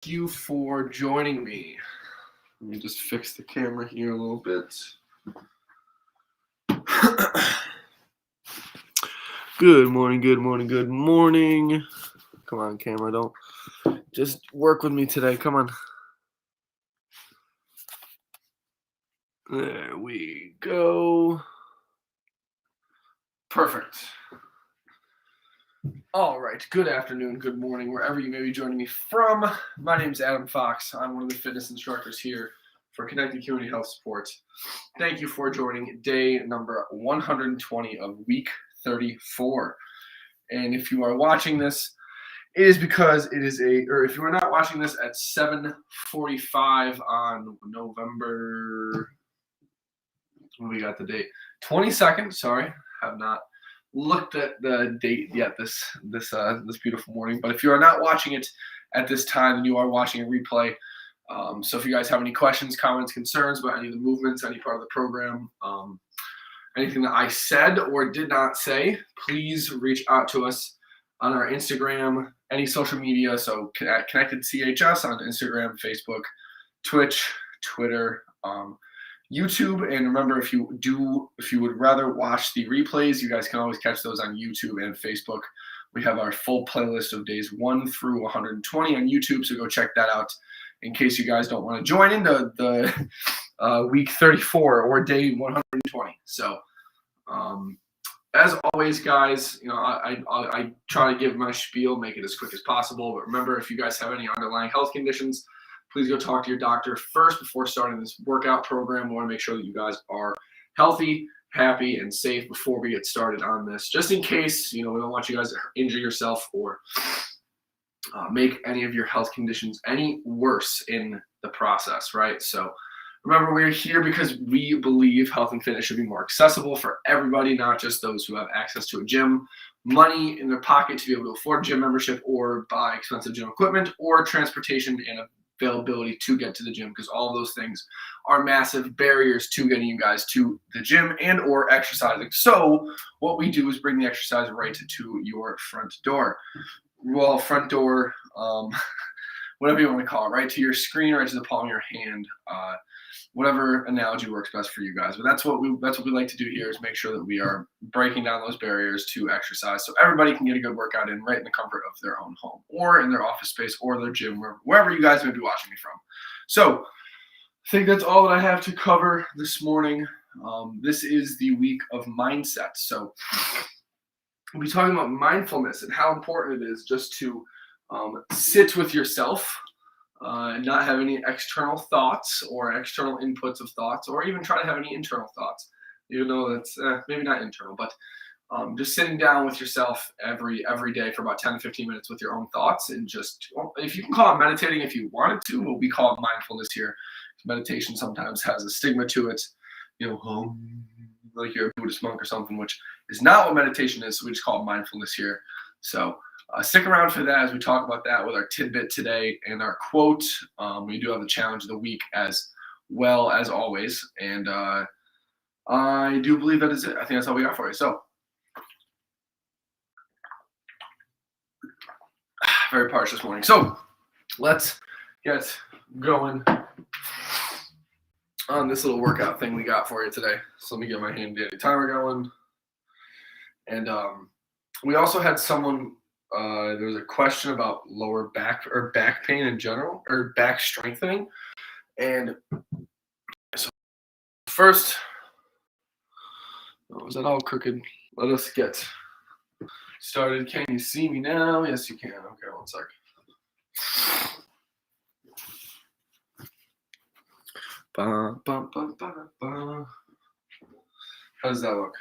you for joining me. Let me just fix the camera here a little bit. Good morning, good morning, good morning. Come on, camera, don't just work with me today. Come on. There we go. Perfect. All right, good afternoon, good morning, wherever you may be joining me from. My name is Adam Fox. I'm one of the fitness instructors here for Connected Community Health Support. Thank you for joining day number 120 of week 34. And if you are watching this, it is because it is if you are not watching this at 7:45 on November, we got the date, 22nd, sorry, have not looked at the date yet this beautiful morning. But if you are not watching it at this time, then you are watching a replay. So if you guys have any questions, comments, concerns about any of the movements, any part of the program, anything that I said or did not say, please reach out to us on our Instagram, any social media. So Connected CHS on Instagram, Facebook, Twitch, Twitter, YouTube. And remember, if you would rather watch the replays, you guys can always catch those on YouTube and Facebook. We have our full playlist of days 1 through 120 on YouTube, so go check that out in case you guys don't want to join into the week 34 or day 120. So as always, guys, I try to give my spiel, make it as quick as possible. But remember, if you guys have any underlying health conditions, please go talk to your doctor first before starting this workout program. We want to make sure that you guys are healthy, happy, and safe before we get started on this. Just in case, we don't want you guys to injure yourself or make any of your health conditions any worse in the process, right? So remember, we're here because we believe health and fitness should be more accessible for everybody, not just those who have access to a gym, money in their pocket to be able to afford gym membership or buy expensive gym equipment, or transportation and availability to get to the gym, because all of those things are massive barriers to getting you guys to the gym and or exercising. So what we do is bring the exercise right to your front door. Well, front door, whatever you want to call it, right to your screen, right to the palm of your hand, whatever analogy works best for you guys. But that's what we like to do here, is make sure that we are breaking down those barriers to exercise so everybody can get a good workout in right in the comfort of their own home or in their office space or their gym, wherever you guys may be watching me from. So I think that's all that I have to cover this morning. This is the week of mindset. So we'll be talking about mindfulness and how important it is just to sit with yourself, and not have any external thoughts or external inputs of thoughts, or even try to have any internal thoughts, even though that's maybe not internal, but just sitting down with yourself every day for about 10 to 15 minutes with your own thoughts, and just, if you can call it meditating if you wanted to, but we call it mindfulness here. Meditation sometimes has a stigma to it, like you're a Buddhist monk or something, which is not what meditation is. So we just call it mindfulness here. So stick around for that as we talk about that with our tidbit today and our quote. We do have the challenge of the week as well, as always. And I do believe that is it. I think that's all we got for you. So very parched this morning. So let's get going on this little workout thing we got for you today. So let me get my handy dandy timer going. And we also had someone, there was a question about lower back or back pain in general, or back strengthening. And so first, is that all crooked? Let us get started. Can you see me now? Yes, you can. Okay, one sec. Ba, ba, ba, ba, ba. How does that look?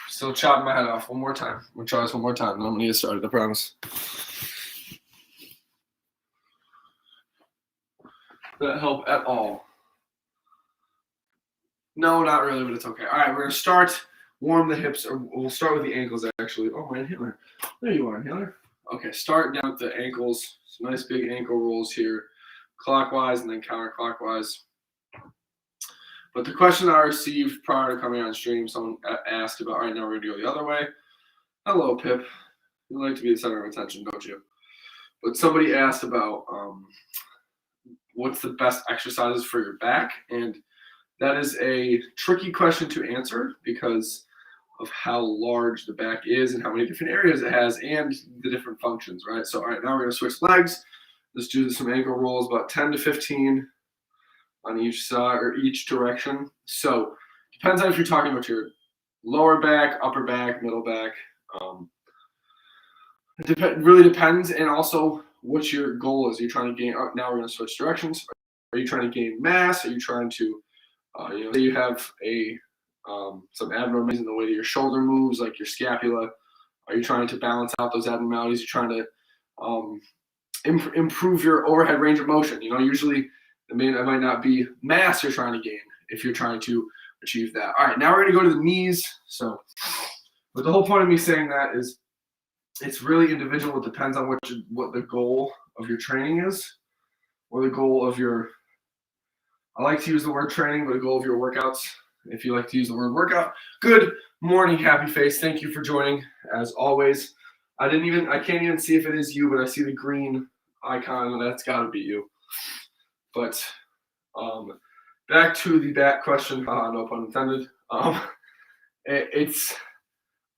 Still chopping my head off. One more time. We'll try this one more time, and I'm going to get started, I promise. Did that help at all? No, not really, but it's okay. All right, we're going to start. Warm the hips, or we'll start with the ankles, actually. Oh, my inhaler. There you are, inhaler. Okay, start down with the ankles. Some nice big ankle rolls here, clockwise and then counterclockwise. But the question I received prior to coming on stream, someone asked about, all right, now we're going to go the other way. Hello, Pip. You like to be the center of attention, don't you? But somebody asked about what's the best exercises for your back, and that is a tricky question to answer because of how large the back is and how many different areas it has and the different functions, right? So, all right, now we're going to switch legs. Let's do some ankle rolls, about 10 to 15 on each side or each direction. So, depends on if you're talking about your lower back, upper back, middle back. It really depends, and also what your goal is. Are you trying to gain? Now we're going to switch directions. Are you trying to gain mass? Are you trying to, say you have some abnormalities in the way that your shoulder moves, like your scapula? Are you trying to balance out those abnormalities? You're trying to improve your overhead range of motion. Usually it might not be mass you're trying to gain if you're trying to achieve that. All right, now we're going to go to the knees. So, but the whole point of me saying that is it's really individual. It depends on what the goal of your training is, or the goal of your. I like to use the word training, but the goal of your workouts. If you like to use the word workout, good morning, happy face. Thank you for joining, as always. I can't even see if it is you, but I see the green icon, and that's got to be you. But back to the back question. No pun intended. It's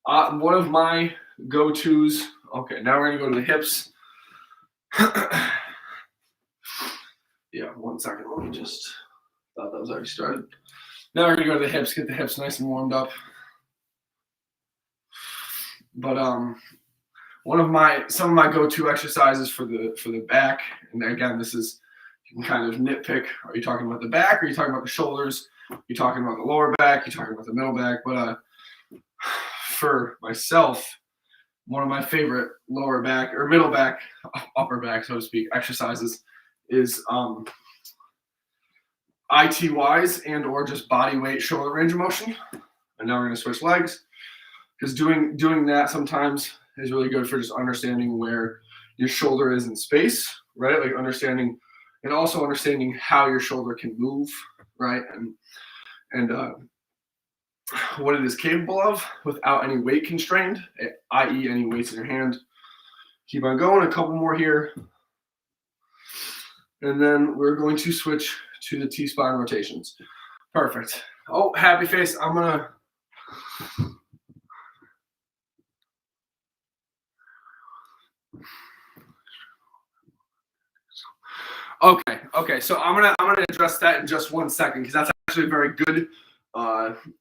one of my go-tos. Okay, now we're gonna go to the hips. Yeah, 1 second. Let me just. Thought that was already started. Now we're gonna go to the hips. Get the hips nice and warmed up. But some of my go-to exercises for the back, and again, this is you can kind of nitpick. Are you talking about the back? Are you talking about the shoulders? Are you talking about the lower back? Are you talking about the middle back? But for myself, one of my favorite lower back or middle back, upper back, so to speak, exercises is ITYs and or just body weight shoulder range of motion. And now we're going to switch legs because doing that sometimes is really good for just understanding where your shoulder is in space, right? Like understanding how your shoulder can move, right? And what it is capable of without any weight constrained, i.e. any weights in your hand. Keep on going, a couple more here. And then we're going to switch to the T-spine rotations. Perfect. Oh, happy face. I'm going to... Okay. So I'm gonna address that in just 1 second because that's actually a very good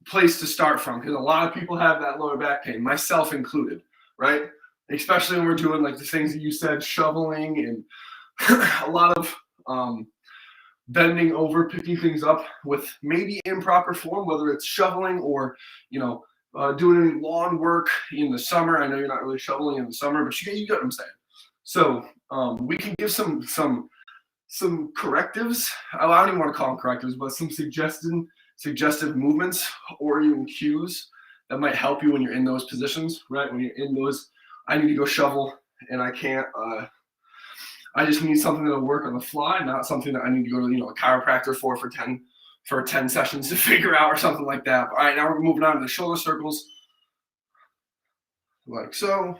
place to start from because a lot of people have that lower back pain, myself included, right? Especially when we're doing like the things that you said, shoveling and a lot of bending over, picking things up with maybe improper form, whether it's shoveling or doing any lawn work in the summer. I know you're not really shoveling in the summer, but you get what I'm saying. So we can give some correctives. I don't even want to call them correctives, but some suggestive movements or even cues that might help you when you're in those positions, right? When you're in those, I need to go shovel and I can't, I just need something that'll work on the fly, not something that I need to go to, a chiropractor for 10 sessions to figure out or something like that. All right, now we're moving on to the shoulder circles, like so.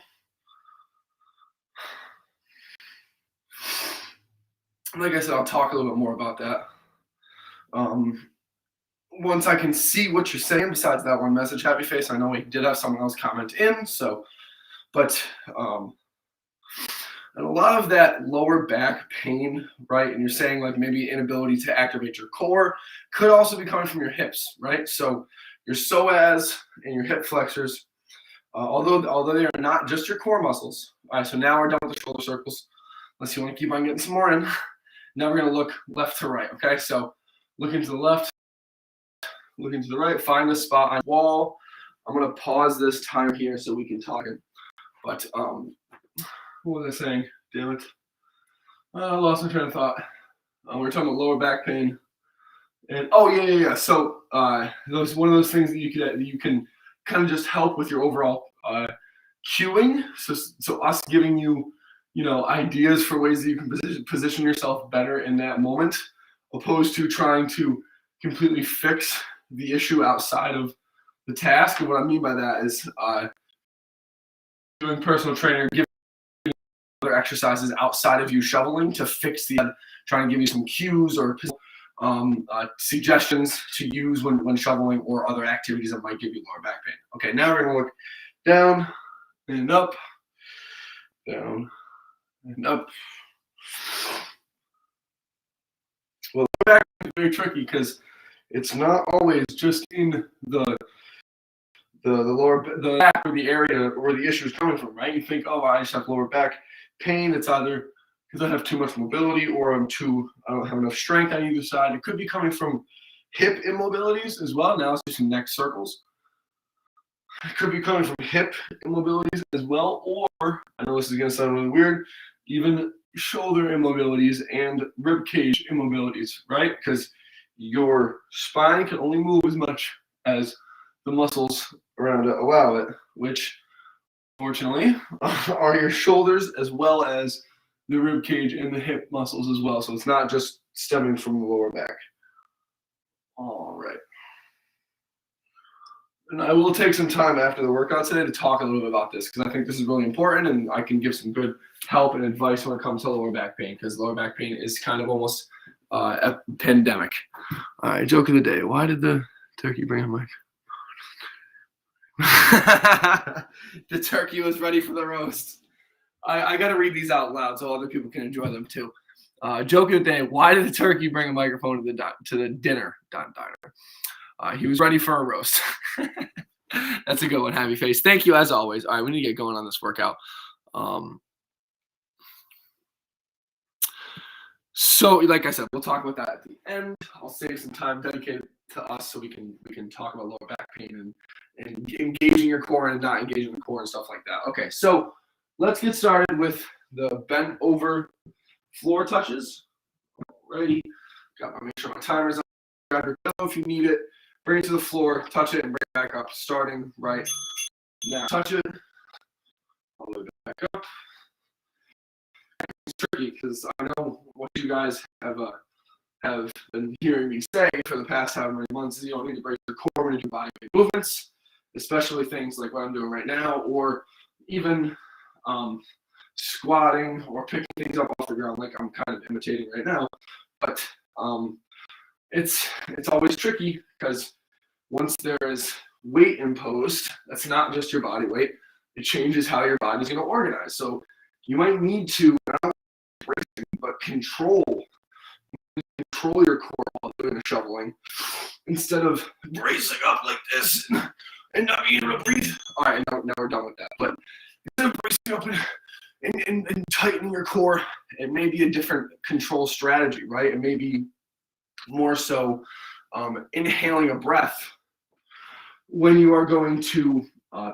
Like I said, I'll talk a little bit more about that once I can see what you're saying. Besides that one message, happy face. I know we did have someone else comment in, but and a lot of that lower back pain, right? And you're saying like maybe inability to activate your core could also be coming from your hips, right? So your psoas and your hip flexors, although they are not just your core muscles. All right, so now we're done with the shoulder circles. Unless you want to keep on getting some more in. Now we're going to look left to right, okay? So looking to the left, looking to the right, find a spot on the wall. I'm going to pause this time here so we can talk. But what was I saying? Damn it. I lost my train of thought. We're talking about lower back pain. And yeah. So those one of those things that you can kind of just help with your overall cueing. So us giving you ideas for ways that you can position yourself better in that moment, opposed to trying to completely fix the issue outside of the task. And what I mean by that is doing personal training, giving other exercises outside of you shoveling to fix trying to give you some cues or suggestions to use when shoveling or other activities that might give you lower back pain. Okay, now we're going to look down and up, down and up. Well, lower back is very tricky because it's not always just in the back or the area where the issue is coming from, right? You think, oh, I just have lower back pain. It's either because I have too much mobility or I don't have enough strength on either side. It could be coming from hip immobilities as well. Now it's just neck circles. It could be coming from hip immobilities as well, or I know this is going to sound really weird, even shoulder immobilities and rib cage immobilities, right? Because your spine can only move as much as the muscles around it allow it, which fortunately are your shoulders as well as the rib cage and the hip muscles as well. So it's not just stemming from the lower back. All right. And I will take some time after the workout today to talk a little bit about this because I think this is really important and I can give some good help and advice when it comes to lower back pain because lower back pain is kind of almost a pandemic. All right, joke of the day. Why did the turkey bring a mic? The turkey was ready for the roast. I got to read these out loud so other people can enjoy them too. Joke of the day. Why did the turkey bring a microphone to the diner? He was ready for a roast. That's a good one, happy face. Thank you as always. All right, we need to get going on this workout. So, like I said, we'll talk about that at the end. I'll save some time dedicated to us so we can talk about lower back pain and engaging your core and not engaging the core and stuff like that. Okay, so let's get started with the bent over floor touches. Alrighty, make sure my timer's on. Grab your pillow if you need it. Bring it to the floor, touch it, and bring it back up. Starting right now. Touch it. All the way back up. It's tricky because I know what you guys have been hearing me say for the past however many months is you don't need to brace your core when you do body weight movements, especially things like what I'm doing right now, or even squatting or picking things up off the ground like I'm kind of imitating right now. But it's always tricky because once there is weight imposed, that's not just your body weight. It changes how your body's going to organize. So you might need to not bracing, but control your core while doing the shoveling instead of bracing up like this and not being able to breathe. All right, now we're done with that. But instead of bracing up and tightening your core, it may be a different control strategy, right? It may be more so inhaling a breath when you are going to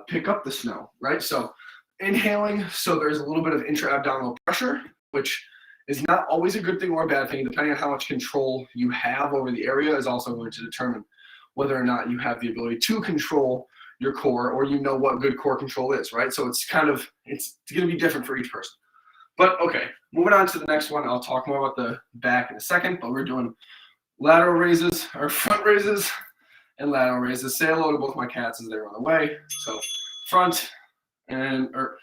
pick up the snow, right? So inhaling, so there's a little bit of intra-abdominal pressure, which is not always a good thing or a bad thing. Depending on how much control you have over the area is also going to determine whether or not you have the ability to control your core or you know what good core control is, right? So it's going to be different for each person. But okay, moving on to the next one. I'll talk more about the back in a second, but we're doing lateral raises or front raises and lateral raises. Say hello to both my cats as they run away. So front or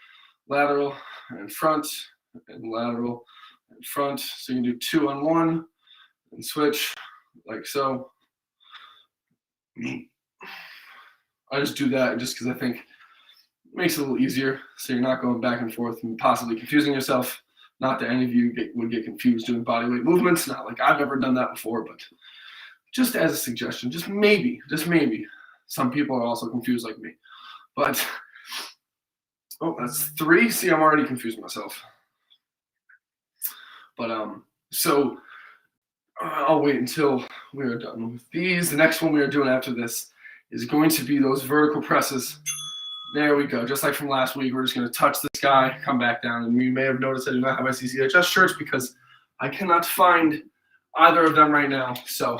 lateral and front and lateral and front. So you can do 2 on 1 and switch like so. I just do that just because I think it makes it a little easier so you're not going back and forth and possibly confusing yourself. Not that any of you would get confused doing body weight movements. Not like I've ever done that before, but just as a suggestion, just maybe. Some people are also confused like me. But, oh, that's 3. See, I'm already confusing myself. But, so I'll wait until we are done with these. The next one we are doing after this is going to be those vertical presses. There we go. Just like from last week, we're just going to touch this guy, come back down. And you may have noticed I do not have my CCHS shirts because I cannot find either of them right now. So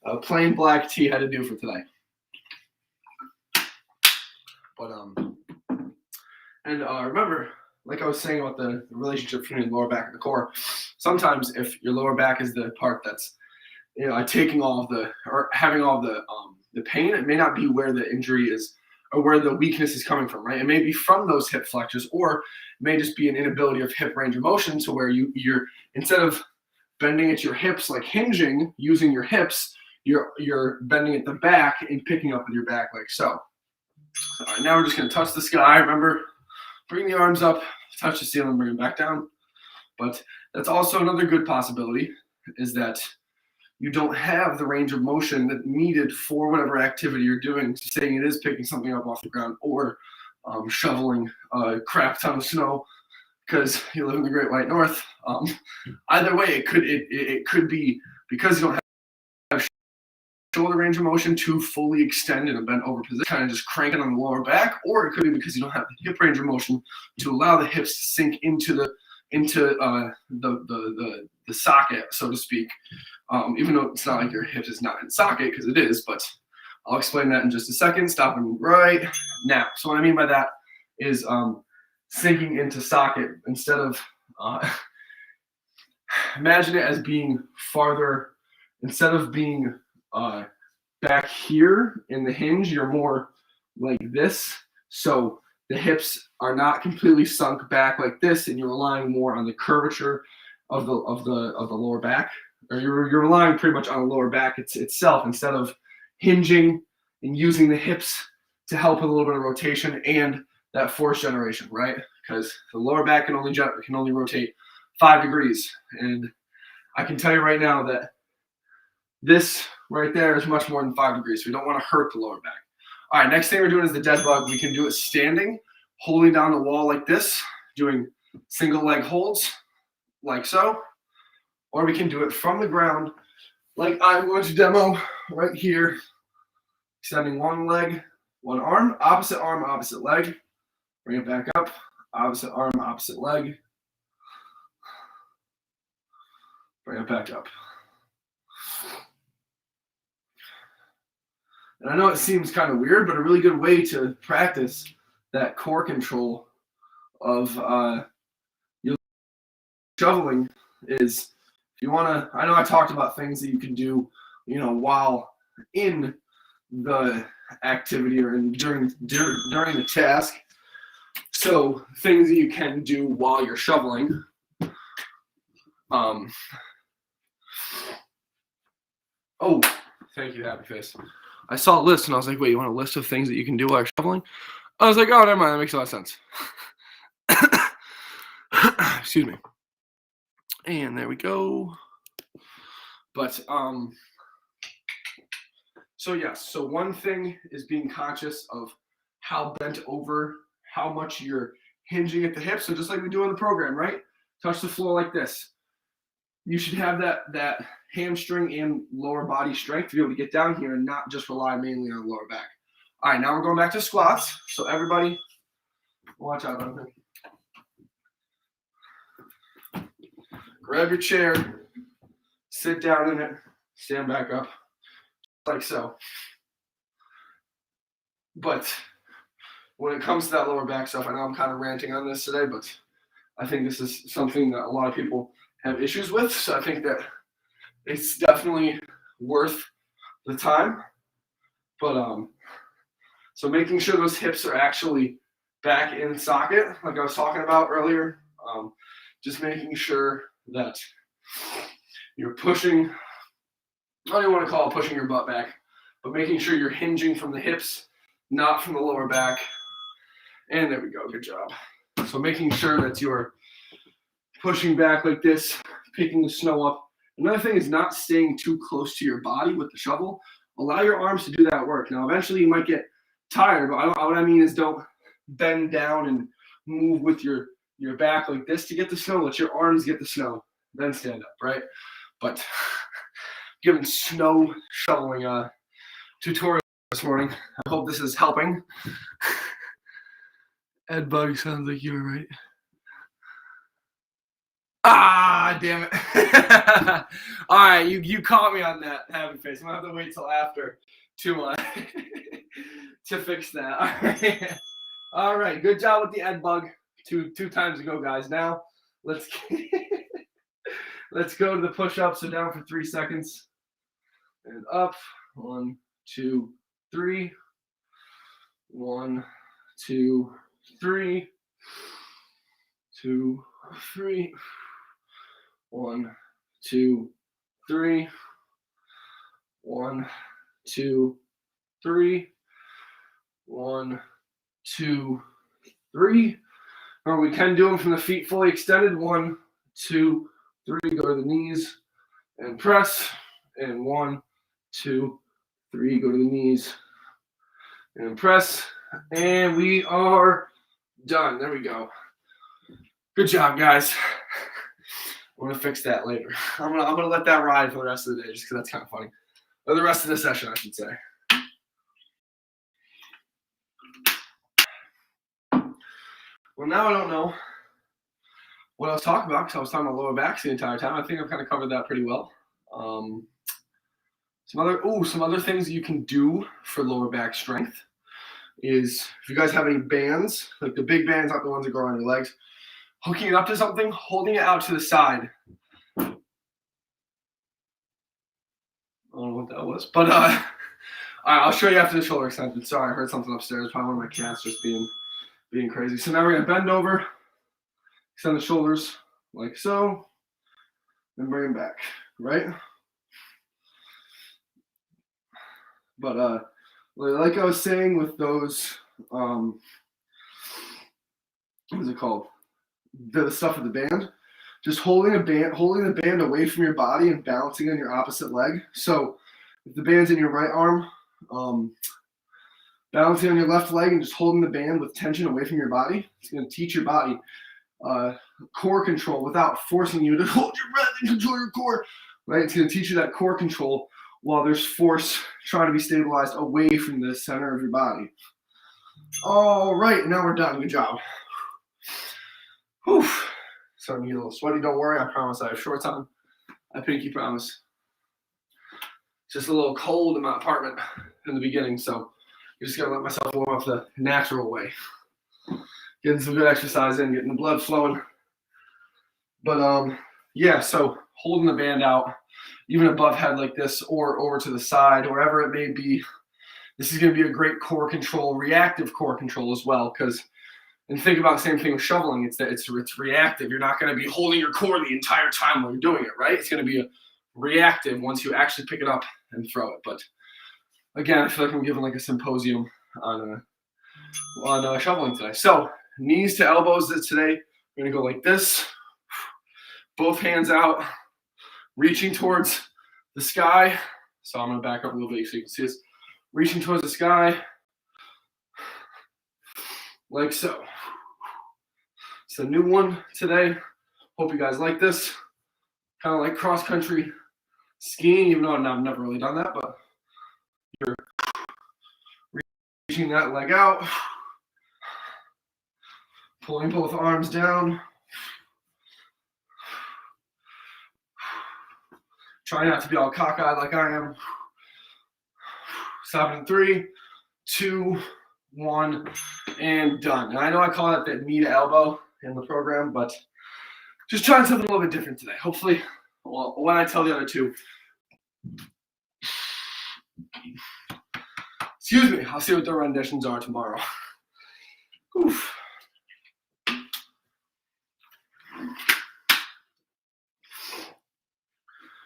a plain black tee had to do for today. But remember, like I was saying about the relationship between the lower back and the core, sometimes if your lower back is the part that's taking all of the or having all the pain, it may not be where the injury is or where the weakness is coming from, right? It may be from those hip flexors, or it may just be an inability of hip range of motion to where you're instead of bending at your hips like hinging using your hips, you're bending at the back and picking up with your back like so. All right, now we're just going to touch the sky. Remember, bring the arms up, touch the ceiling, bring them back down. But that's also another good possibility, is that you don't have the range of motion that needed for whatever activity you're doing, saying it is picking something up off the ground or shoveling a crap ton of snow because you live in the Great White North. Either way, it could be because you don't have shoulder range of motion to fully extend in a bent over position, kind of just cranking on the lower back, or it could be because you don't have the hip range of motion to allow the hips to sink into the socket, so to speak. Even though it's not like your hips is not in socket, because it is, but I'll explain that in just a second. Stopping right now. So what I mean by that is sinking into socket instead of imagine it as being farther, instead of being back here in the hinge, you're more like this. So the hips are not completely sunk back like this, and you're relying more on the curvature of the lower back, or you're relying pretty much on the lower back itself instead of hinging and using the hips to help with a little bit of rotation and that force generation, right? Because the lower back can only rotate 5 degrees, and I can tell you right now that this right there is much more than 5 degrees. So we don't want to hurt the lower back. All right, next thing we're doing is the dead bug. We can do it standing, holding down the wall like this, doing single leg holds like so, or we can do it from the ground like I'm going to demo right here, extending one leg, one arm, opposite leg, bring it back up, opposite arm, opposite leg, bring it back up. And I know it seems kind of weird, but a really good way to practice that core control of your shoveling is, if you want to, I know I talked about things that you can do, while in the activity or during the task. So things that you can do while you're shoveling. Oh, thank you, Happy Face. I saw a list and I was like, wait, you want a list of things that you can do while you're shoveling? I was like, oh, never mind. That makes a lot of sense. Excuse me. And there we go. But, so yes. So one thing is being conscious of how bent over, how much you're hinging at the hips. So just like we do in the program, right? Touch the floor like this. You should have that hamstring and lower body strength to be able to get down here and not just rely mainly on the lower back. All right, now we're going back to squats. So everybody, watch out. Grab your chair, sit down in it, stand back up, like so. But when it comes to that lower back stuff, I know I'm kind of ranting on this today, but I think this is something that a lot of people have issues with. So I think that it's definitely worth the time. But so making sure those hips are actually back in socket, like I was talking about earlier, just making sure that you're pushing, I don't even want to call it pushing your butt back, but making sure you're hinging from the hips, not from the lower back. And there we go, good job. So making sure that you're pushing back like this, picking the snow up. Another thing is not staying too close to your body with the shovel. Allow your arms to do that work. Now, eventually you might get tired, but what I mean is don't bend down and move with your back like this to get the snow. Let your arms get the snow, then stand up, right? But giving snow shoveling tutorial this morning. I hope this is helping. Ed Bug, sounds like you were right. Ah, damn it. All right, you caught me on that, Happy Face. I'm going to have to wait till after to fix that. All right. All right, good job with the Ed Bug. Two times ago, guys. Now, let's go to the push-up. So down for 3 seconds. And up. 1, 2, 3. 1, 2, 3. 2, 3. 1, 2, 3. 1, 2, 3. 1, 2, 3. Or we can do them from the feet fully extended. 1, 2, 3. Go to the knees and press. And 1, 2, 3. Go to the knees and press. And we are done. There we go. Good job, guys. I'm gonna fix that later. I'm gonna let that ride for the rest of the day, just because that's kind of funny. Or the rest of the session, I should say. Well, now I don't know what I was talking about because I was talking about lower backs the entire time. I think I've kind of covered that pretty well. Some other things that you can do for lower back strength is if you guys have any bands, like the big bands, not the ones that go around your legs, hooking it up to something, holding it out to the side. I don't know what that was, but all right, I'll show you after the shoulder extension. Sorry, I heard something upstairs. Probably one of my cats just being crazy. So now we're gonna bend over, extend the shoulders like so, and bring them back, right? But like I was saying with those, what is it called? The stuff with the band. Just holding the band away from your body and balancing on your opposite leg. So if the band's in your right arm, balancing on your left leg and just holding the band with tension away from your body. It's going to teach your body core control without forcing you to hold your breath and control your core. Right? It's going to teach you that core control while there's force trying to be stabilized away from the center of your body. All right, now we're done. Good job. Whew. Starting to get a little sweaty. Don't worry, I promise I have shorts on. I pinky promise. It's just a little cold in my apartment in the beginning, so I just gotta let myself warm up the natural way. Getting some good exercise in, getting the blood flowing. But yeah, so holding the band out, even above head like this, or over to the side, wherever it may be. This is going to be a great core control, reactive core control as well. And think about the same thing with shoveling. It's reactive. You're not going to be holding your core the entire time while you're doing it, right? It's going to be a reactive once you actually pick it up and throw it. But again, I feel like I'm giving like a symposium on shoveling today. So knees to elbows today. We're going to go like this. Both hands out, reaching towards the sky. So I'm going to back up a little bit so you can see this. Reaching towards the sky, like so. It's a new one today. Hope you guys like this. Kind of like cross-country skiing, even though I've never really done that, but you're reaching that leg out, pulling both arms down. Try not to be all cockeyed like I am. Stop in 3, 2, 1, and done. And I know I call that the knee to elbow in the program, but just trying something a little bit different today. Hopefully, well, when I tell the other two, excuse me, I'll see what the renditions are tomorrow. Oof.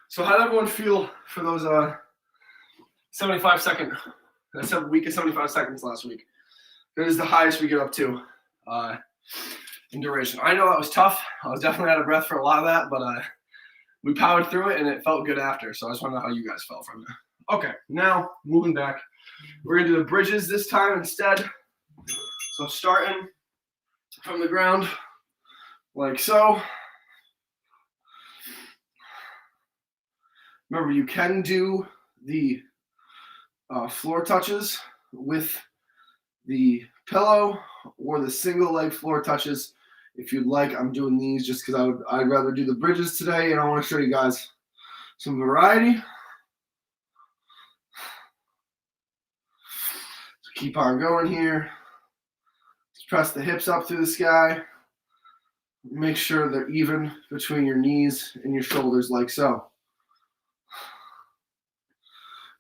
So how did everyone feel for those 75-second, that's a week of 75 seconds last week? That is the highest we get up to in duration. I know that was tough. I was definitely out of breath for a lot of that, but we powered through it and it felt good after. So I just want to know how you guys felt from it. Okay, now moving back. We're going to do the bridges this time instead. So starting from the ground like so. Remember, you can do the floor touches with the pillow or the single leg floor touches. If you'd like, I'm doing these just because I'd rather do the bridges today, and I want to show you guys some variety. So keep on going here. Just press the hips up through the sky. Make sure they're even between your knees and your shoulders like so.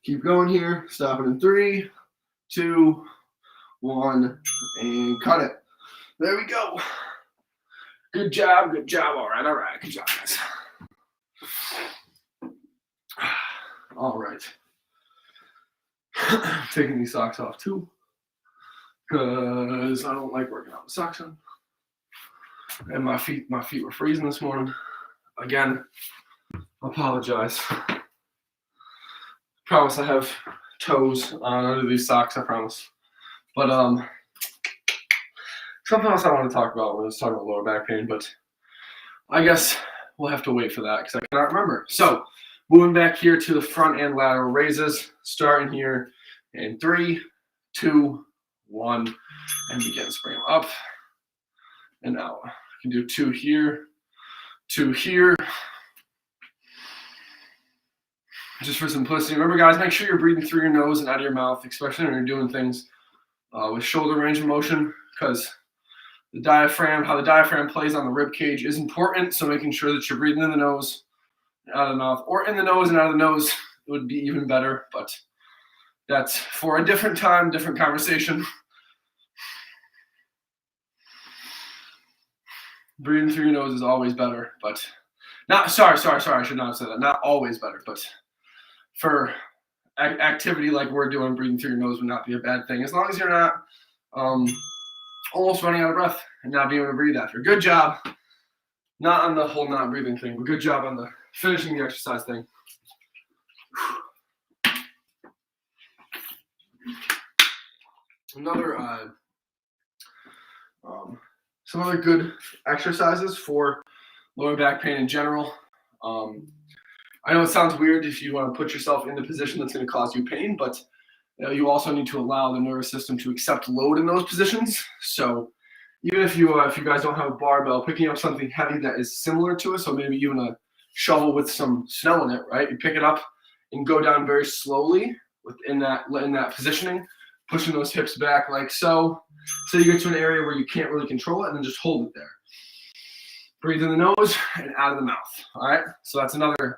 Keep going here. Stop it in 3, 2, 1, and cut it. There we go. Good job, good job. All right. Good job, guys. All right. Taking these socks off too, because I don't like working out with socks on. And my feet were freezing this morning. Again, apologize. Promise I have toes on under these socks, I promise. But something else I want to talk about when I was talking about lower back pain, but I guess we'll have to wait for that because I cannot remember. So moving back here to the front and lateral raises, starting here in 3, 2, 1, and begin. Bring them up and out. You can do 2 here, 2 here. Just for simplicity. Remember, guys, make sure you're breathing through your nose and out of your mouth, especially when you're doing things with shoulder range of motion, because the diaphragm, how the diaphragm plays on the rib cage is important. So making sure that you're breathing in the nose, out of the mouth, or in the nose and out of the nose would be even better. But that's for a different time, different conversation. Breathing through your nose is always better, but not. Sorry. I should not have said that. Not always better, but for activity like we're doing, breathing through your nose would not be a bad thing, as long as you're not almost running out of breath and not being able to breathe after. Good job. Not on the whole not breathing thing, but good job on the finishing the exercise thing. Some other good exercises for lower back pain in general. I know it sounds weird if you want to put yourself in a position that's going to cause you pain, but you also need to allow the nervous system to accept load in those positions. So even if you guys don't have a barbell, picking up something heavy that is similar to it, so maybe even a shovel with some snow in it, right? You pick it up and go down very slowly in that positioning, pushing those hips back like so. So you get to an area where you can't really control it, and then just hold it there. Breathe in the nose and out of the mouth. All right. So that's another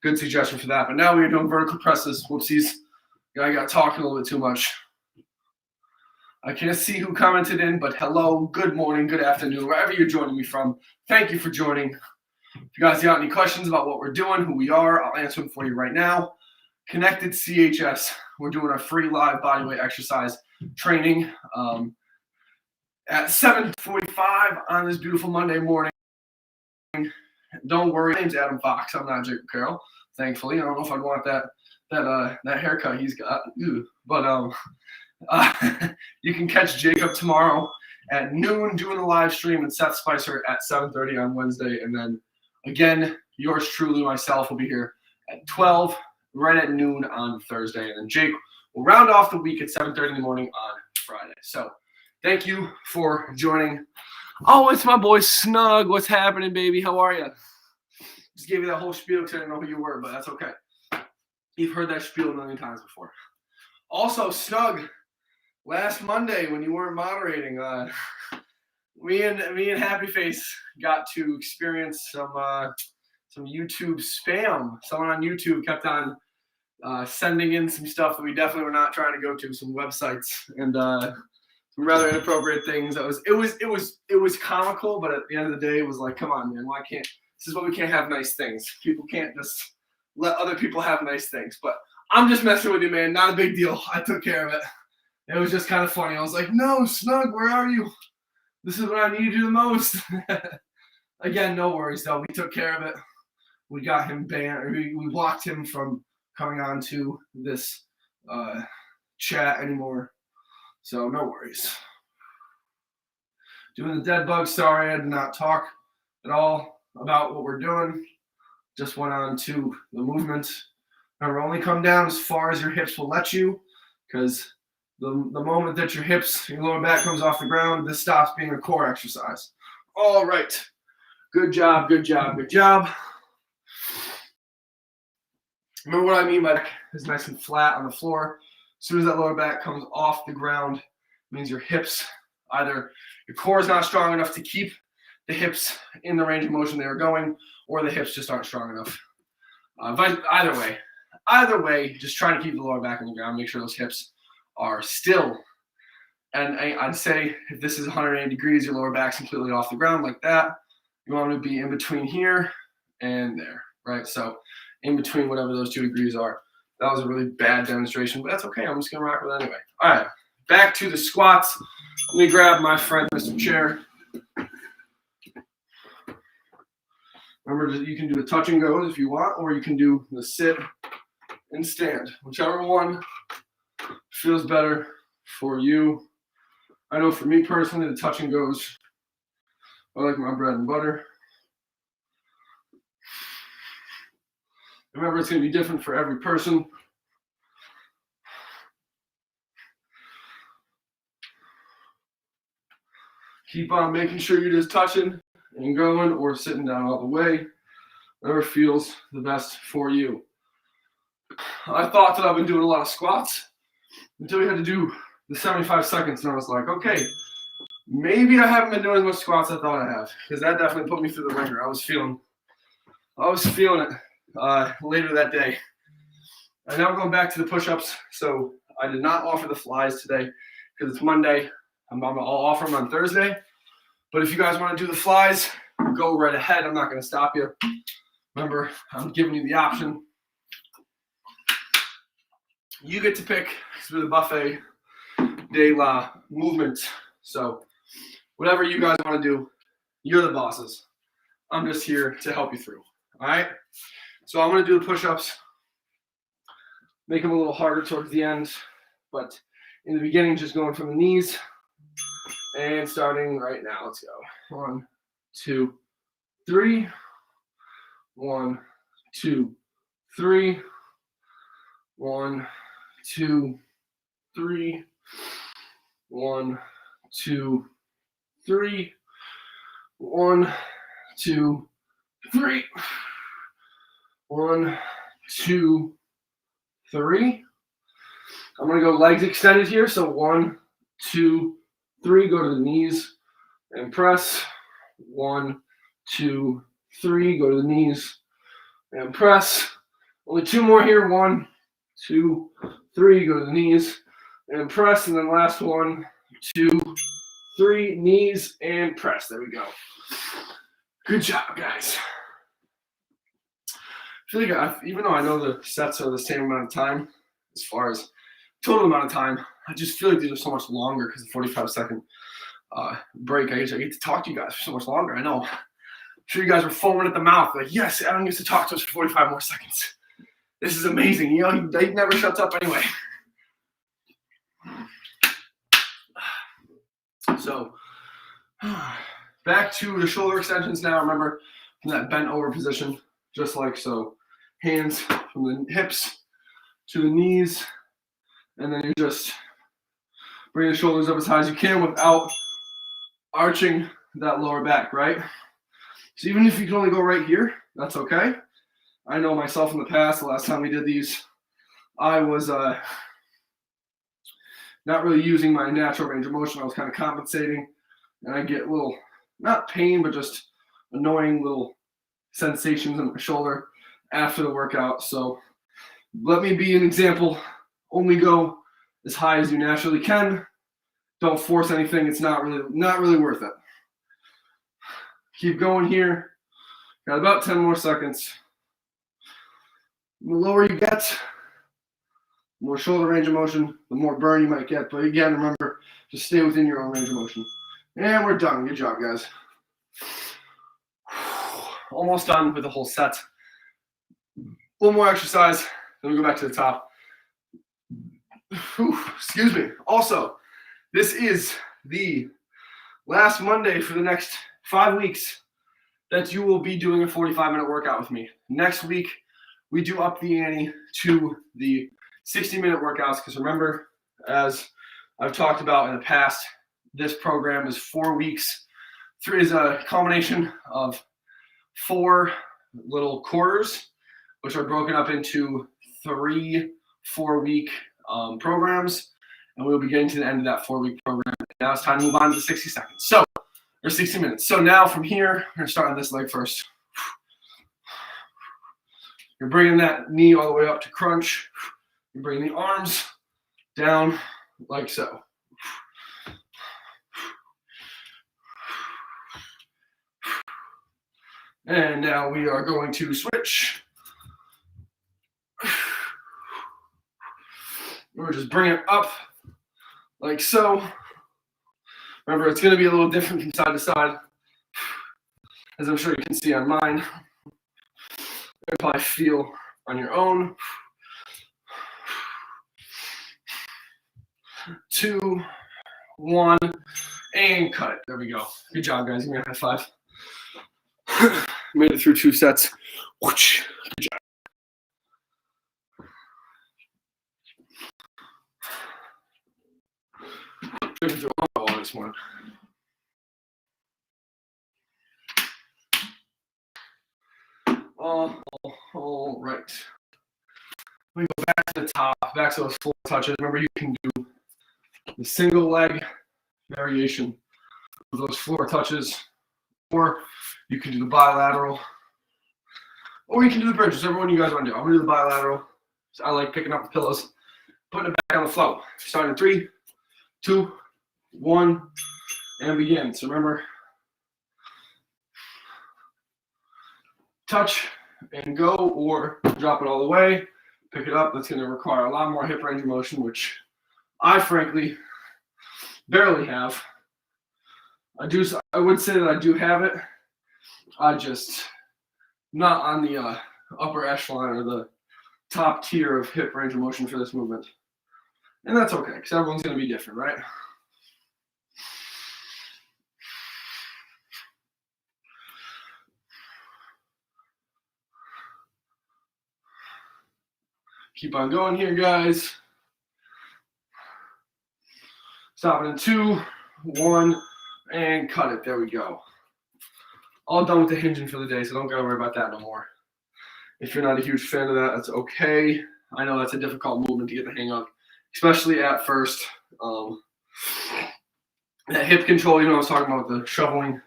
good suggestion for that. But now we're doing vertical presses. Whoopsies. I got talking a little bit too much. I can't see who commented in, but hello, good morning, good afternoon, wherever you're joining me from. Thank you for joining. If you guys got any questions about what we're doing, who we are, I'll answer them for you right now. Connected CHS. We're doing our free live bodyweight exercise training at 7:45 on this beautiful Monday morning. Don't worry, my name's Adam Fox. I'm not Jacob Carroll, thankfully. I don't know if I'd want that haircut he's got. But you can catch Jacob tomorrow at noon doing a live stream, and Seth Spicer at 7:30 on Wednesday. And then again, yours truly, myself, will be here at 12, right at noon on Thursday. And then Jake will round off the week at 7:30 in the morning on Friday. So thank you for joining. Oh, it's my boy Snug. What's happening, baby? How are you? Just gave you that whole spiel because I didn't know who you were, but that's okay. You've heard that spiel a million times before. Also, Snug, last Monday when you weren't moderating, me and Happy Face got to experience some YouTube spam. Someone on YouTube kept on sending in some stuff that we definitely were not trying to go to, some websites and some rather inappropriate things. It was comical, but at the end of the day, it was like, come on, man, why can't? This is why we can't have nice things. People can't just let other people have nice things. But I'm just messing with you, man. Not a big deal. I took care of it. It was just kind of funny. I was like, no, Snug, where are you? This is what I need you the most. Again, no worries, though. We took care of it. We got him banned. We blocked him from coming on to this chat anymore. So no worries. Doing the dead bug. Sorry, I did not talk at all about what we're doing. Just went on to the movement. Remember, only come down as far as your hips will let you, because the moment that your hips, your lower back comes off the ground, this stops being a core exercise. All right. Good job, good job, good job. Remember what I mean by that is nice and flat on the floor. As soon as that lower back comes off the ground, it means your hips, either your core is not strong enough to keep the hips in the range of motion they are going, or the hips just aren't strong enough. Either way, just try to keep the lower back on the ground. Make sure those hips are still And I'd say if this is 180 degrees, your lower back's completely off the ground like that. You want to be in between here and there, right? So in between whatever those 2 degrees are. That was a really bad demonstration, but that's okay. I'm just going to rock with it anyway. All right, back to the squats. Let me grab my friend, Mr. Chair. Remember, you can do the touch and goes if you want, or you can do the sit and stand. Whichever one feels better for you. I know for me personally, the touch and goes, I like my bread and butter. Remember, it's going to be different for every person. Keep on making sure you're just touching and going or sitting down all the way. Whatever feels the best for you. I thought that I've been doing a lot of squats until we had to do the 75 seconds, and I was like, okay, maybe I haven't been doing as much squats as I thought I have, because that definitely put me through the ringer. I was feeling it later that day. And now I'm going back to the push-ups. So I did not offer the flies today because it's Monday. I'll offer them on Thursday. But if you guys want to do the flies, go right ahead. I'm not going to stop you. Remember, I'm giving you the option. You get to pick through the buffet de la movement. So whatever you guys want to do, you're the bosses. I'm just here to help you through. All right? So I'm going to do the push-ups. Make them a little harder towards the end. But in the beginning, just going from the knees. And starting right now. Let's go. 1, 2, 3. 1, 2, 3. 1, 2, 3. 1, 2, 3. 1, 2, 3. 1, 2, 3. I'm going to go legs extended here. So 1, 2, 3. Go to the knees and press. 1, 2, 3. Go to the knees and press. Only 2 more here. 1, 2, 3. Go to the knees and press. And then last 1, 2, 3. Knees and press. There we go. Good job, guys. I feel like even though I know the sets are the same amount of time as far as total amount of time, I just feel like these are so much longer because the 45-second break. I get to talk to you guys for so much longer. I know. I'm sure you guys were foaming at the mouth. Like, yes, Adam gets to talk to us for 45 more seconds. This is amazing. You know, he never shuts up anyway. So, back to the shoulder extensions now. Remember, from that bent over position, just like so. Hands from the hips to the knees. And then you just bring the shoulders up as high as you can without arching that lower back, right? So even if you can only go right here, that's okay. I know myself in the past, the last time we did these, I was not really using my natural range of motion. I was kind of compensating, and I get a little, not pain, but just annoying little sensations in my shoulder after the workout. So let me be an example. Only go as high as you naturally can. Don't force anything. It's not really worth it. Keep going here. Got about 10 more seconds. The lower you get, the more shoulder range of motion, the more burn you might get. But again, remember, just stay within your own range of motion. And we're done. Good job, guys. Almost done with the whole set. One more exercise, then we go back to the top. Excuse me. Also, this is the last Monday for the next 5 weeks that you will be doing a 45-minute workout with me. Next week, we do up the ante to the 60-minute workouts because remember, as I've talked about in the past, this program is 4 weeks. 3 is a combination of 4 little quarters, which are broken up into 3 4-week programs, and we'll be getting to the end of that 4-week program. Now it's time to move on to 60 seconds. Or 60 minutes. So now from here, we're going to start on this leg first. You're bringing that knee all the way up to crunch. You bring the arms down like so. And now we are going to switch. We're just bring it up like so. Remember, it's going to be a little different from side to side, as I'm sure you can see on mine. You'll probably feel on your own. 2, 1, and cut it. There we go. Good job, guys. Give me a high five. Made it through 2 sets. Good job. Drinking through all my water this morning. All right. We go back to the top, back to those floor touches. Remember, you can do the single leg variation of those floor touches, or you can do the bilateral, or you can do the bridge. Whichever one you guys want to do. I'm going to do the bilateral. So I like picking up the pillows, putting it back on the floor. Starting in 3, 2, 1, and begin. So remember, touch and go, or drop it all the way, pick it up. That's going to require a lot more hip range of motion, which I frankly barely have. I would say that I do have it. I just not on the upper echelon or the top tier of hip range of motion for this movement. And that's okay, because everyone's going to be different, right? Keep on going here, guys. Stop it in 2, 1, and cut it. There we go. All done with the hinging for the day, so don't gotta worry about that no more. If you're not a huge fan of that, that's okay. I know that's a difficult movement to get the hang of, especially at first. That hip control, I was talking about the shoveling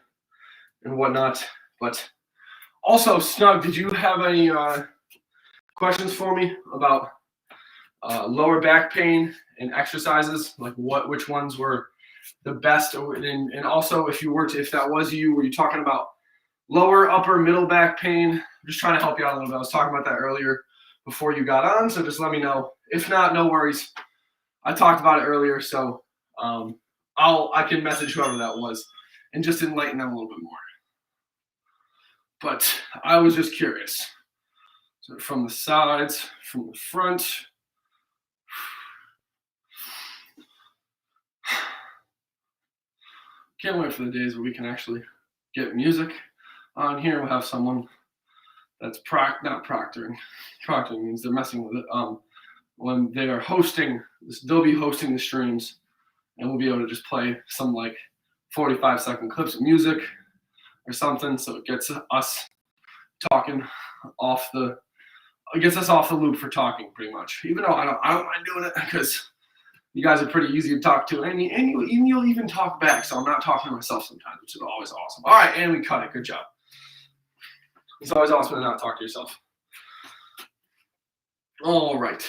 and whatnot. But also, Snug, did you have any questions for me about lower back pain and exercises, like which ones were the best? And also, if that was you, were you talking about lower, upper, middle back pain? I'm just trying to help you out a little bit. I was talking about that earlier before you got on, so just let me know. If not, no worries. I talked about it earlier, so I can message whoever that was and just enlighten them a little bit more. But I was just curious. So from the sides, from the front. Can't wait for the days where we can actually get music on here. We'll have someone that's not proctoring. Proctoring means they're messing with it. When they are hosting, they'll be hosting the streams, and we'll be able to just play some like 45-second clips of music or something, so it gets us talking off the. It gets us off the loop for talking, pretty much. Even though I don't mind doing it because you guys are pretty easy to talk to, and you'll even talk back. So I'm not talking to myself sometimes, which is always awesome. All right, and we cut it. Good job. It's always awesome to not talk to yourself. All right.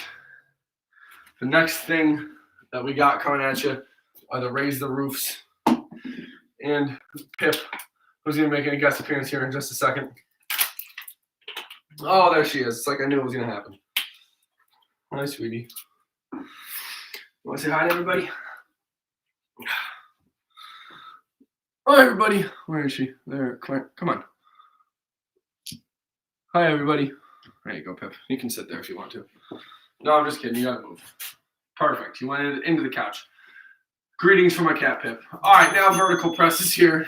The next thing that we got coming at you are the raise the roofs. And Pip, who's going to make a guest appearance here in just a second. Oh, there she is. It's like I knew it was going to happen. Hi, sweetie. You want to say hi to everybody? Hi, everybody. Where is she? There. Come on. Hi, everybody. There you go, Pip. You can sit there if you want to. No, I'm just kidding. You got to move. Perfect. You went into the couch. Greetings from my cat, Pip. All right, now vertical presses here.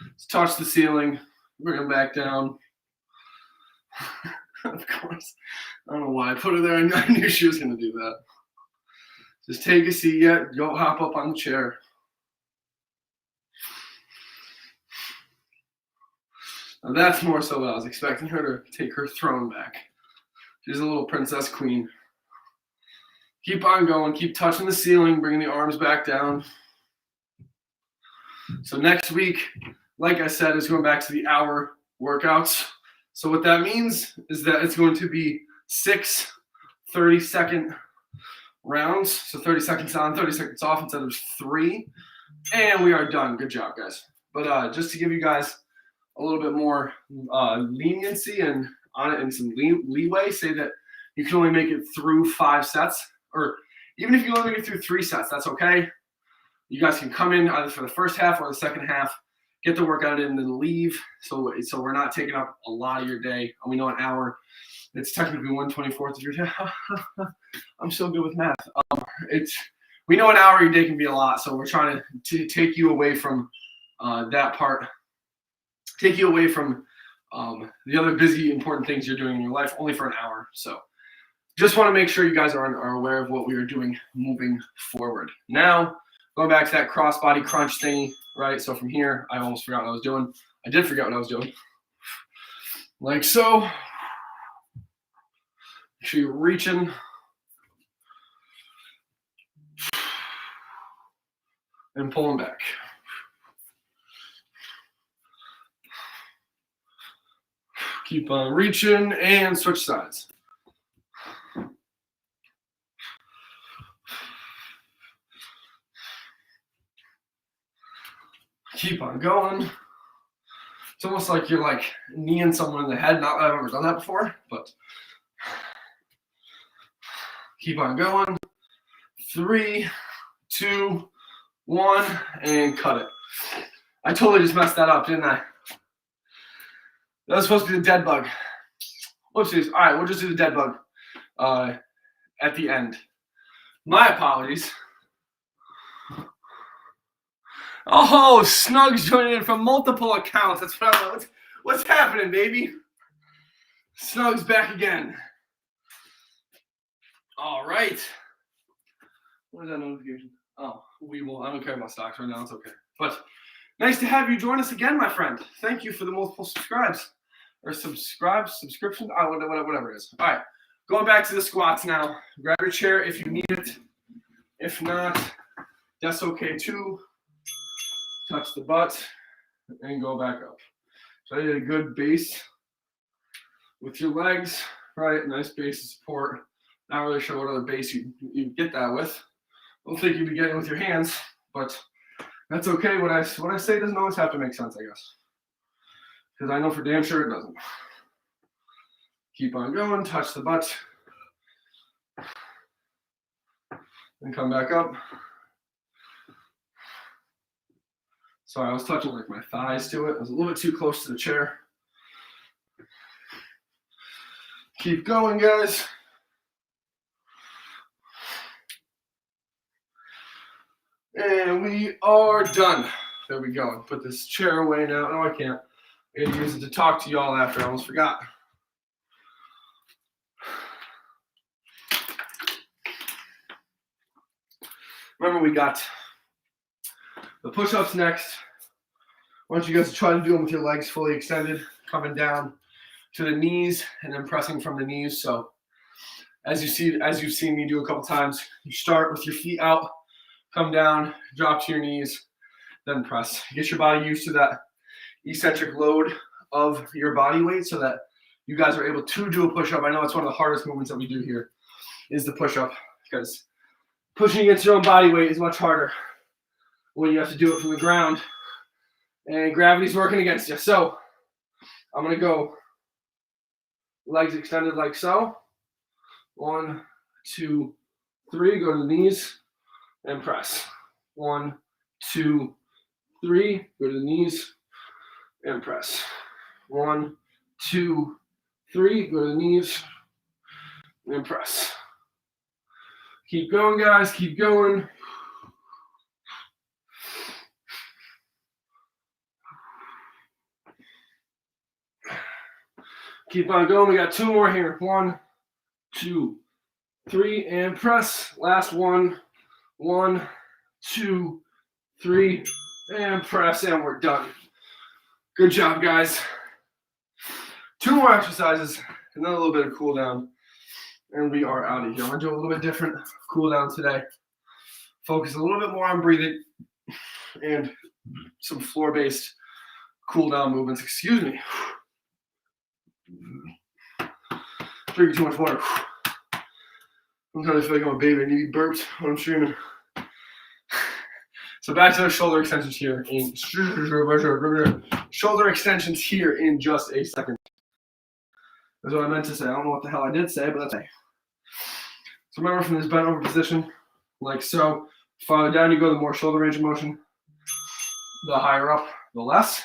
Let's touch the ceiling. Bring them back down. Of course. I don't know why I put her there. I knew she was going to do that. Just take a seat yet. Go hop up on the chair. Now that's more so what I was expecting her to take her throne back. She's a little princess queen. Keep on going. Keep touching the ceiling. Bringing the arms back down. So next week, like I said, is going back to the hour workouts. So what that means is that it's going to be 6 30-second rounds. So 30 seconds on, 30 seconds off instead of 3. And we are done. Good job, guys. But just to give you guys a little bit more leniency and on it and some leeway, say that you can only make it through 5 sets, or even if you only make it through 3 sets, that's okay. You guys can come in either for the first half or the second half, get the workout in, and then leave. So we're not taking up a lot of your day. We know an hour. It's technically 1/24th of your day. I'm so good with math. We know an hour of your day can be a lot, so we're trying to take you away from that part. Take you away from the other busy, important things you're doing in your life, only for an hour. So just want to make sure you guys are aware of what we are doing moving forward. Now, going back to that crossbody crunch thingy, right? So from here, I almost forgot what I was doing. I did forget what I was doing. Like so. Make sure you're reaching. And pulling back. Keep on reaching and switch sides. Keep on going. It's almost like you're like kneeing someone in the head. Not that I've ever done that before, but keep on going. 3, 2, 1, and cut it. I totally just messed that up, didn't I? That was supposed to be the dead bug. Whoopsies. All right, we'll just do the dead bug at the end. My apologies. Oh, Snug's joining in from multiple accounts. That's what I want. What's happening, baby? Snug's back again. All right. What is that notification? Oh, I don't care about stocks right now. It's okay. But nice to have you join us again, my friend. Thank you for the multiple subscribes. Or subscriptions. Oh, whatever it is. All right. Going back to the squats now. Grab your chair if you need it. If not, that's okay too. Touch the butt and go back up. So I did a good base with your legs, right? Nice base of support. Not really sure what other base you get that with. I don't think you'd be getting it with your hands, but that's okay. What I say doesn't always have to make sense, I guess. Because I know for damn sure it doesn't. Keep on going, touch the butt. Then come back up. Sorry, I was touching like my thighs to it. I was a little bit too close to the chair. Keep going, guys. And we are done. There we go. Put this chair away now. No, I can't. I gotta use it to talk to y'all after. I almost forgot. Remember, we got the push-ups next. I want you guys to try to do them with your legs fully extended, coming down to the knees and then pressing from the knees. So as you've seen me do a couple times, you start with your feet out, come down, drop to your knees, then press. Get your body used to that eccentric load of your body weight so that you guys are able to do a push-up. I know it's one of the hardest movements that we do here is the push-up, because pushing against your own body weight is much harder when you have to do it from the ground and gravity's working against you. So I'm going to go legs extended like so. 1, 2, 3. Go to the knees and press. 1, 2, 3. Go to the knees and press. 1, 2, 3. Go to the knees and press. Keep going, guys. Keep going. Keep on going. We got 2 more here. 1, 2, 3, and press. Last one. 1, 2, 3, and press, and we're done. Good job, guys. 2 more exercises, and then a little bit of cool down, and we are out of here. I'm gonna do a little bit different cool down today. Focus a little bit more on breathing and some floor-based cool down movements. Excuse me. Drinking too much water. Sometimes I feel like I'm a baby. I need to be burped when I'm streaming. So back to the shoulder extensions here in just a second. That's what I meant to say. I don't know what the hell I did say, but that's okay. So remember, from this bent over position, like so, farther down you go, the more shoulder range of motion. The higher up, the less.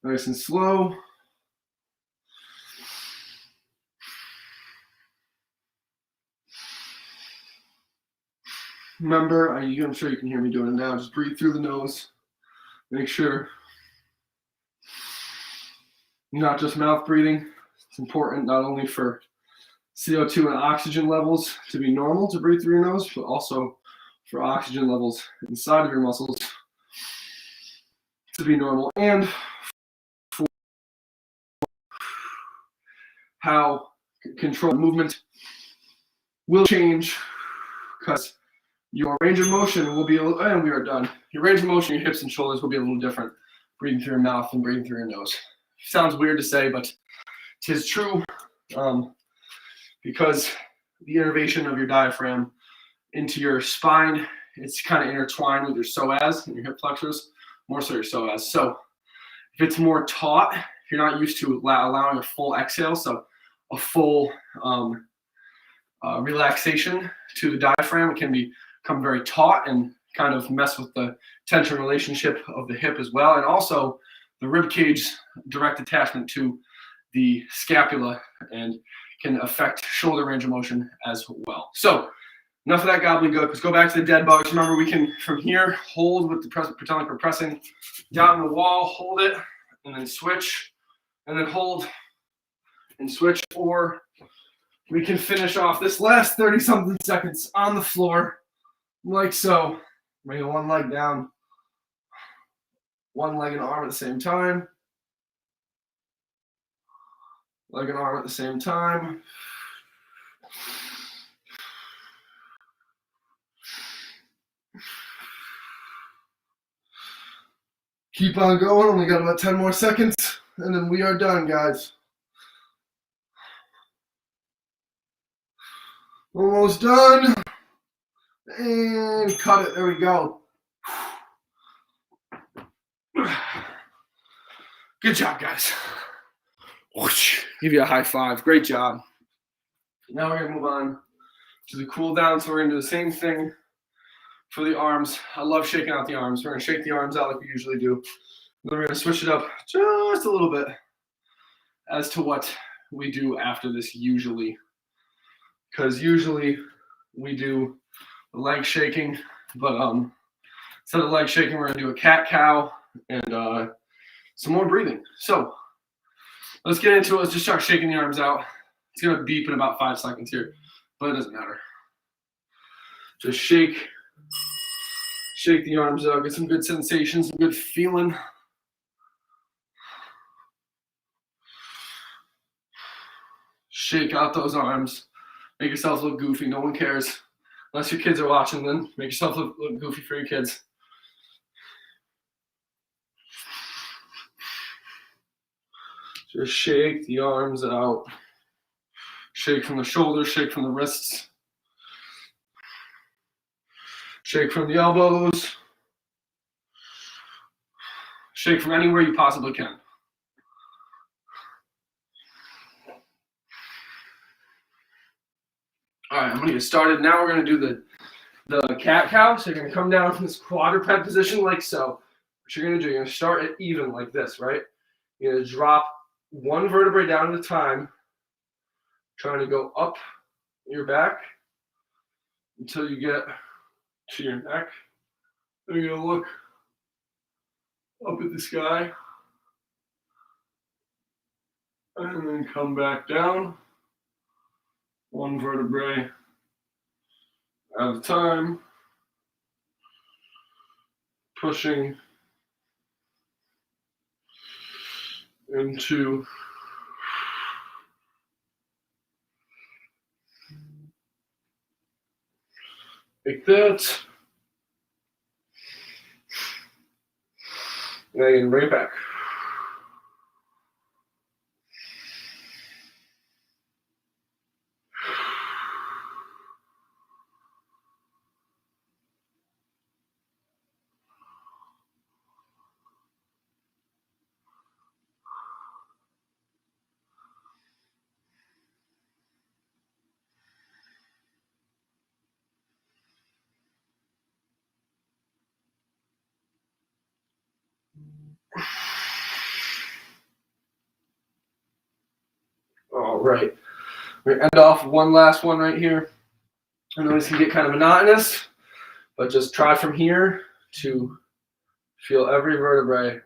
Nice and slow. Remember, I'm sure you can hear me doing it now. Just breathe through the nose. Make sure not just mouth breathing. It's important not only for CO2 and oxygen levels to be normal to breathe through your nose, but also for oxygen levels inside of your muscles to be normal, and for how controlled movement will change, because your range of motion will be, and we are done. Your range of motion, your hips and shoulders will be a little different breathing through your mouth and breathing through your nose. Sounds weird to say, but tis true, because the innervation of your diaphragm into your spine, it's kind of intertwined with your psoas and your hip flexors, more so your psoas. So if it's more taut, if you're not used to allowing a full exhale, so a full relaxation to the diaphragm, it can become very taut and kind of mess with the tension relationship of the hip as well, and also the rib cage direct attachment to the scapula, and can affect shoulder range of motion as well. So enough of that gobbledygook. Let's go back to the dead bugs. Remember, we can, from here, hold with the pretend like we're pressing down the wall, hold it, and then switch, and then hold and switch, or we can finish off this last 30-something seconds on the floor, like so. Bring one leg down, one leg and arm at the same time, leg and arm at the same time. Keep on going, only got about 10 more seconds, and then we are done, guys. Almost done. And cut it, there we go. Good job, guys. Give you a high five, great job. Now we're gonna move on to the cool down, so we're gonna do the same thing for the arms. I love shaking out the arms. We're gonna shake the arms out like we usually do. Then we're gonna switch it up just a little bit as to what we do after this usually. Because usually we do the leg shaking, but instead of leg shaking, we're gonna do a cat-cow and some more breathing. So let's get into it. Let's just start shaking the arms out. It's gonna beep in about 5 seconds here, but it doesn't matter. Just shake the arms out, get some good sensations, some good feeling. Shake out those arms. Make yourself look goofy. No one cares. Unless your kids are watching, then make yourself look goofy for your kids. Just shake the arms out. Shake from the shoulders, shake from the wrists. Shake from the elbows. Shake from anywhere you possibly can. All right, I'm gonna get started. Now we're gonna do the cat-cow. So you're gonna come down from this quadruped position like so. What you're gonna do, you're gonna start it even like this, right? You're gonna drop one vertebrae down at a time, trying to go up your back until you get to your neck. Then you're gonna look up at the sky and then come back down, one vertebrae at a time, pushing into like that. Now you can bring it back. All right. We're going to end off with one last one right here. I know this can get kind of monotonous, but just try from here to feel every vertebrae.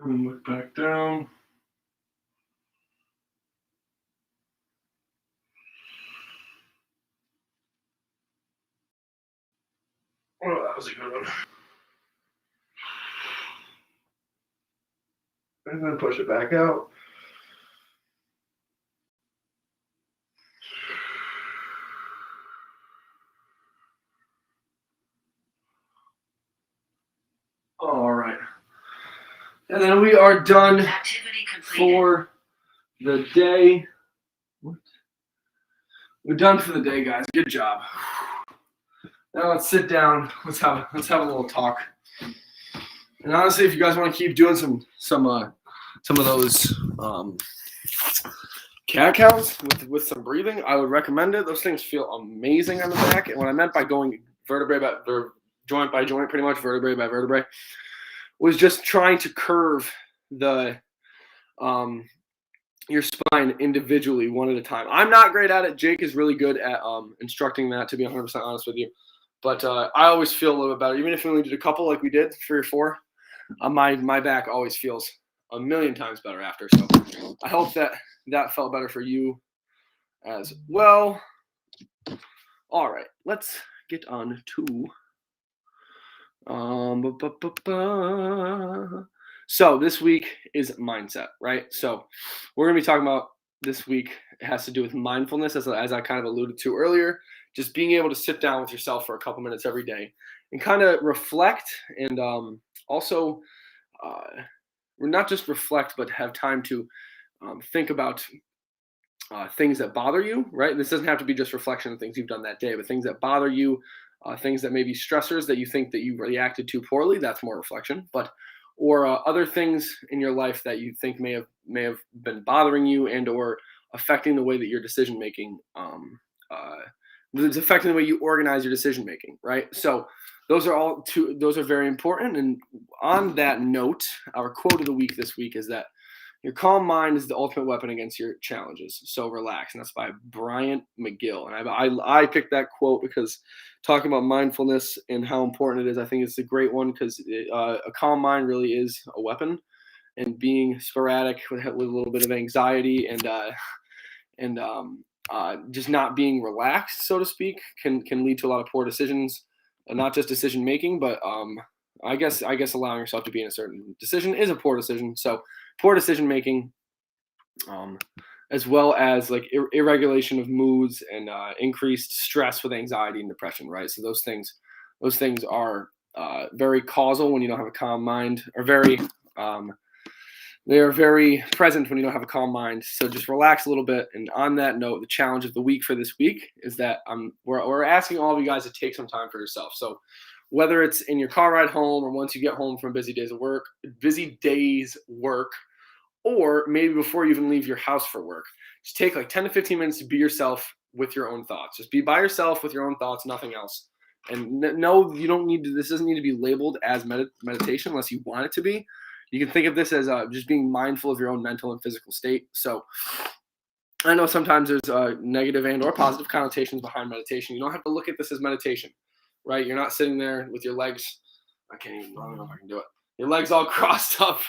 And look back down. Oh, that was a good one. And then push it back out. All right. And then we are done for the day. What? We're done for the day, guys. Good job. Now let's sit down. Let's have a little talk. And honestly, if you guys want to keep doing some of those cat counts with some breathing, I would recommend it. Those things feel amazing on the back. And what I meant by going vertebrae by joint by joint, pretty much vertebrae by vertebrae, was just trying to curve the your spine individually one at a time. I'm not great at it. Jake is really good at instructing that, to be 100% honest with you. But I always feel a little bit better. Even if we only did a couple like we did, 3 or 4, my back always feels a million times better after. So I hope that felt better for you as well. All right, let's get on to So this week is mindset, right? So we're going to be talking about this week. It has to do with mindfulness, as I kind of alluded to earlier. Just being able to sit down with yourself for a couple minutes every day and kind of reflect, and also not just reflect, but have time to think about things that bother you, right? This doesn't have to be just reflection of things you've done that day, but things that bother you, things that may be stressors that you think that you reacted to poorly. That's more reflection. Or other things in your life that you think may have been bothering you and or affecting the way that your decision making, it's affecting the way you organize your decision making, right? So those are very important. And on that note, our quote of the week this week is that your calm mind is the ultimate weapon against your challenges. So relax. And that's by Bryant McGill. And I picked that quote because talking about mindfulness and how important it is, I think it's a great one because a calm mind really is a weapon. And being sporadic with a little bit of anxiety and just not being relaxed, so to speak, can lead to a lot of poor decisions, and not just decision making, but I guess allowing yourself to be in a certain decision is a poor decision. So poor decision making, as well as like irregulation of moods and increased stress with anxiety and depression, right? So those things are very causal when you don't have a calm mind, or they are very present when you don't have a calm mind. So just relax a little bit. And on that note, the challenge of the week for this week is that we're asking all of you guys to take some time for yourself. So whether it's in your car ride home or once you get home from busy days work, or maybe before you even leave your house for work, just take like 10 to 15 minutes to be yourself with your own thoughts. Just be by yourself with your own thoughts, nothing else. And no, you don't need to, this doesn't need to be labeled as meditation unless you want it to be. You can think of this as just being mindful of your own mental and physical state. So I know sometimes there's negative and or positive connotations behind meditation. You don't have to look at this as meditation, right? You're not sitting there with your legs. I don't know if I can do it. Your legs all crossed up.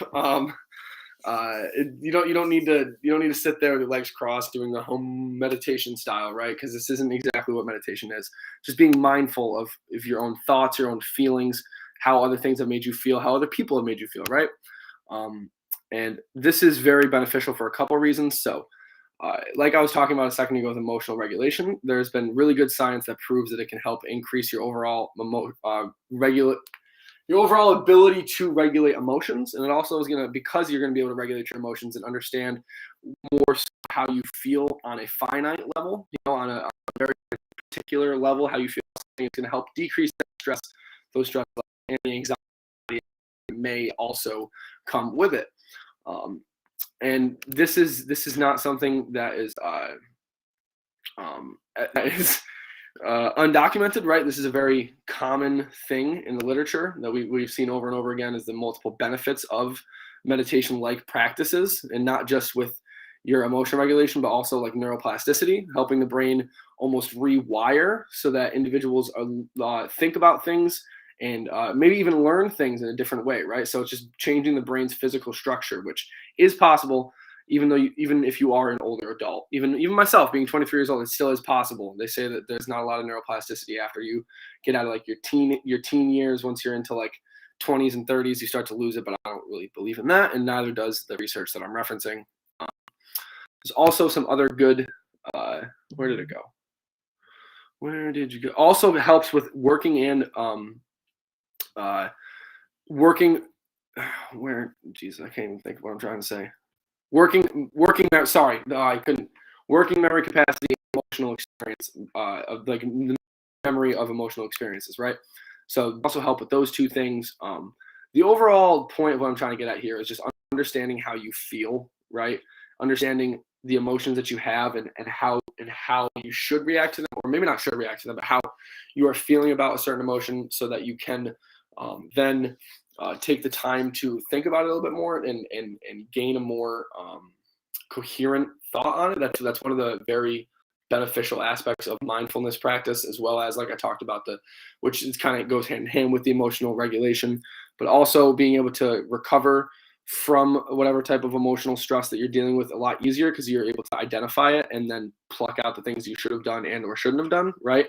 You don't need to sit there with your legs crossed doing the home meditation style, right? Because this isn't exactly what meditation is. Just being mindful of your own thoughts, your own feelings, how other things have made you feel, how other people have made you feel, right? And this is very beneficial for a couple of reasons. So like I was talking about a second ago with emotional regulation, there's been really good science that proves that it can help increase your overall ability to regulate emotions. And it also is because you're going to be able to regulate your emotions and understand more how you feel on a finite level, on a very particular level, how you feel, it's going to help decrease that stress, those stress levels, and the anxiety may also come with it. And this is not something that is is undocumented, right? This is a very common thing in the literature that we've seen over and over again, is the multiple benefits of meditation-like practices, and not just with your emotion regulation, but also like neuroplasticity, helping the brain almost rewire so that individuals think about things and maybe even learn things in a different way, right? So it's just changing the brain's physical structure, which is possible even if you are an older adult. Even myself, being 23 years old, it still is possible. They say that there's not a lot of neuroplasticity after you get out of like your teen years. Once you're into like 20s and 30s, you start to lose it, but I don't really believe in that, and neither does the research that I'm referencing. There's also some other good, where did it go? Where did you go? Also, it helps with working and working. Where, Jesus, I can't even think of what I'm trying to say. Working memory capacity, emotional experience, of like the memory of emotional experiences, right? So also help with those two things. The overall point of what I'm trying to get at here is just understanding how you feel, right? Understanding the emotions that you have and how you should react to them, or maybe not should react to them, but how you are feeling about a certain emotion, so that you can then take the time to think about it a little bit more and gain a more coherent thought on it. That's one of the very beneficial aspects of mindfulness practice, as well as, like I talked about, which is kind of goes hand in hand with the emotional regulation, but also being able to recover from whatever type of emotional stress that you're dealing with a lot easier, because you're able to identify it and then pluck out the things you should have done and or shouldn't have done, right?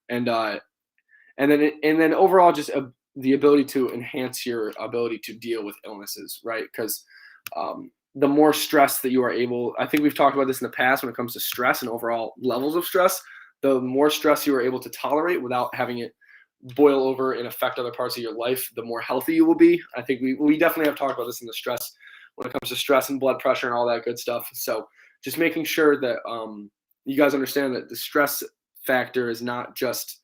And then overall, just the ability to enhance your ability to deal with illnesses, right? Because the more stress that you are able, I think we've talked about this in the past when it comes to stress and overall levels of stress, the more stress you are able to tolerate without having it boil over and affect other parts of your life, the more healthy you will be. I think we definitely have talked about this in the stress, when it comes to stress and blood pressure and all that good stuff. So just making sure that you guys understand that the stress factor is not just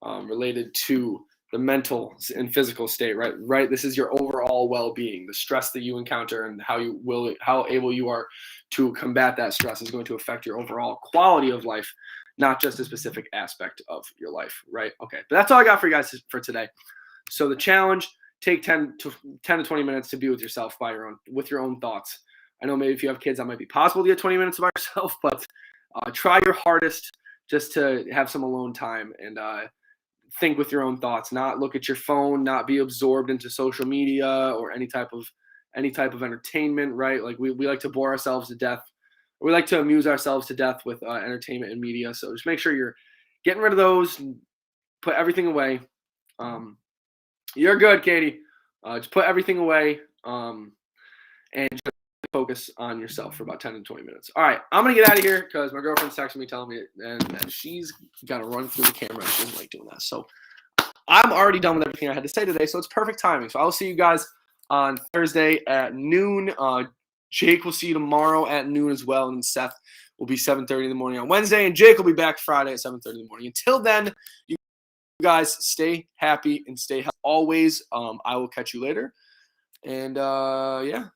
related to the mental and physical state, right? This is your overall well-being. The stress that you encounter and how able you are to combat that stress is going to affect your overall quality of life, not just a specific aspect of your life, right? Okay, but that's all I got for you guys for today. So the challenge: take 10 to 20 minutes to be with yourself with your own thoughts. I know maybe if you have kids, that might be possible to get 20 minutes by yourself, but try your hardest just to have some alone time and think with your own thoughts, not look at your phone, not be absorbed into social media or any type of entertainment, right? Like we like to bore ourselves to death. We like to amuse ourselves to death with entertainment and media. So just make sure you're getting rid of those, put everything away. You're good, Katie. Just put everything away and just focus on yourself for about 10 to 20 minutes. All right, I'm going to get out of here because my girlfriend's texting me telling me and she's got to run through the camera. She doesn't like doing that. So I'm already done with everything I had to say today, so it's perfect timing. So I'll see you guys on Thursday at noon. Jake will see you tomorrow at noon as well, and Seth will be 7:30 in the morning on Wednesday, and Jake will be back Friday at 7:30 in the morning. Until then, you guys stay happy and stay healthy always. I will catch you later. And yeah.